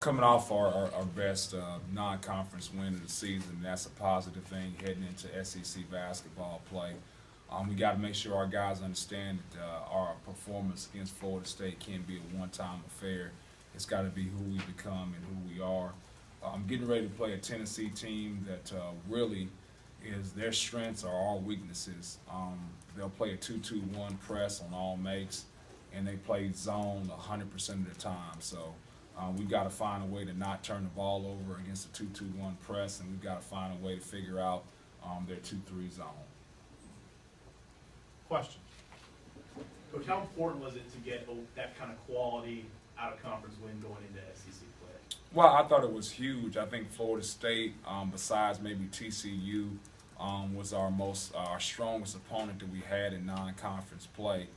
coming off our best non-conference win of the season. And that's a positive thing heading into SEC basketball play. We got to make sure our guys understand that our performance against Florida State can't be a one-time affair. It's got to be who we become and who we are. I'm getting ready to play a Tennessee team that really is their strengths are our weaknesses. They'll play a 2-2-1 press on all makes, and they play zone 100% of the time. So we've got to find a way to not turn the ball over against a 2-2-1 press, and we've got to find a way to figure out their 2-3 zone. Question. Coach, how important was it to get that kind of quality out-of-conference win going into SEC play? Well, I thought it was huge. I think Florida State, besides maybe TCU, was our strongest opponent that we had in non-conference play.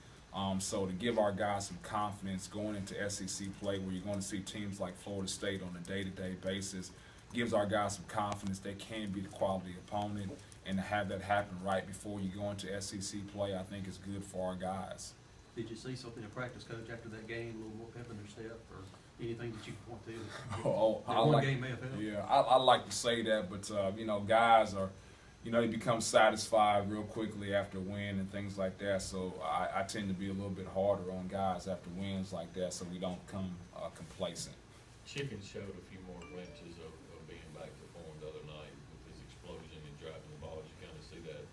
So to give our guys some confidence going into SEC play, where you're going to see teams like Florida State on a day-to-day basis, gives our guys some confidence they can be the quality opponent. And to have that happen right before you go into SEC play, I think is good for our guys. Did you see something in practice, Coach, after that game, a little more pep in their step, or anything that you can point to? Game may have helped. Yeah, I like to say that, but you know, guys are, you know, they become satisfied real quickly after a win and things like that. So I tend to be a little bit harder on guys after wins like that, so we don't become complacent. Chicken showed a few more glimpses of being back to form the other night with his explosion and driving the ball. Did you kind of see that?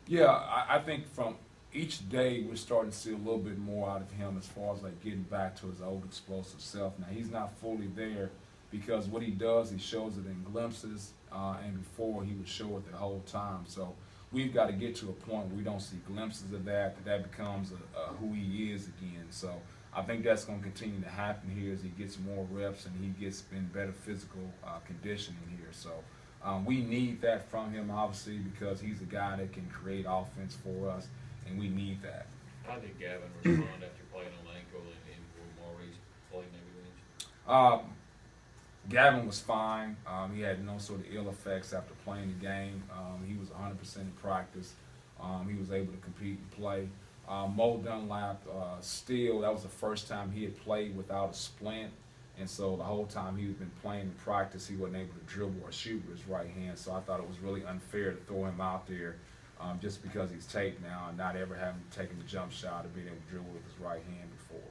Yeah, I think from each day we're starting to see a little bit more out of him as far as like getting back to his old explosive self. Now he's not fully there because what he does, he shows it in glimpses, and before he would show it the whole time. So we've got to get to a point where we don't see glimpses of that becomes who he is again. So I think that's going to continue to happen here as he gets more reps and he gets in better physical conditioning here. So we need that from him, obviously, because he's a guy that can create offense for us, and we need that. How did Gavin respond after playing on ankle and Maurice playing every week? Gavin was fine. He had no sort of ill effects after playing the game. He was 100% in practice. He was able to compete and play. Mo Dunlap, still, that was the first time he had played without a splint. And so the whole time he had been playing in practice, he wasn't able to dribble or shoot with his right hand. So I thought it was really unfair to throw him out there just because he's taped now and not ever having taken the jump shot or being able to dribble with his right hand before.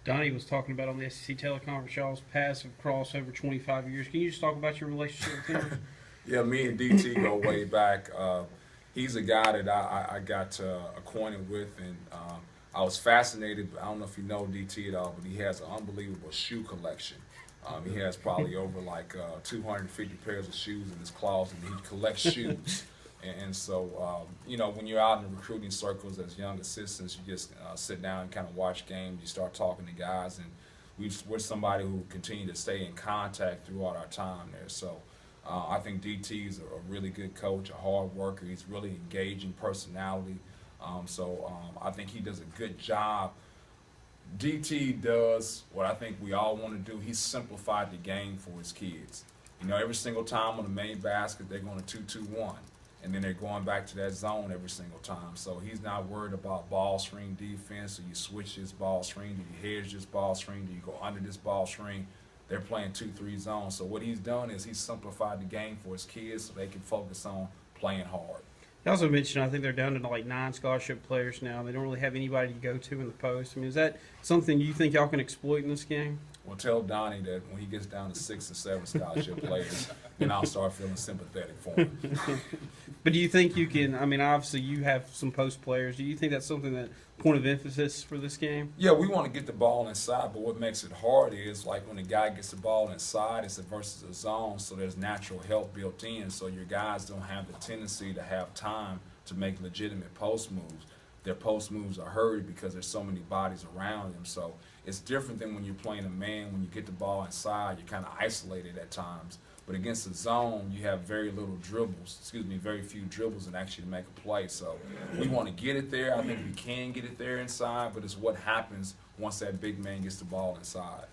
Donnie was talking about on the SEC teleconference, y'all's passive cross over 25 years. Can you just talk about your relationship with him? Yeah, me and DT go way back. He's a guy that I got acquainted with, and I was fascinated. I don't know if you know DT at all, but he has an unbelievable shoe collection. He has probably over like 250 pairs of shoes in his closet, and he collects shoes. And so, you know, when you're out in the recruiting circles as young assistants, you just sit down and kind of watch games. You start talking to guys, and we're somebody who continue to stay in contact throughout our time there. So I think DT is a really good coach, a hard worker. He's really engaging personality. So I think he does a good job. DT does what I think we all want to do. He's simplified the game for his kids. You know, every single time on the main basket, they're going to 2-2-1. And then they're going back to that zone every single time. So he's not worried about ball screen defense. Do you switch this ball screen? Do you hedge this ball screen? Do you go under this ball screen? They're playing 2-3 zones. So what he's done is he's simplified the game for his kids so they can focus on playing hard. You also mentioned, I think they're down to like 9 scholarship players now. They don't really have anybody to go to in the post. I mean, is that something you think y'all can exploit in this game? Well, tell Donnie that when he gets down to 6 or 7 scholarship players, then I'll start feeling sympathetic for him. But do you think you can, I mean, obviously you have some post players. Do you think that's something that point of emphasis for this game? Yeah, we want to get the ball inside, but what makes it hard is like when the guy gets the ball inside, it's versus a zone, so there's natural help built in, so your guys don't have the tendency to have time to make legitimate post moves. Their post moves are hurried because there's so many bodies around them. So it's different than when you're playing a man. When you get the ball inside, you're kind of isolated at times. But against the zone, you have very few dribbles and actually make a play. So we want to get it there. I think we can get it there inside, but it's what happens once that big man gets the ball inside.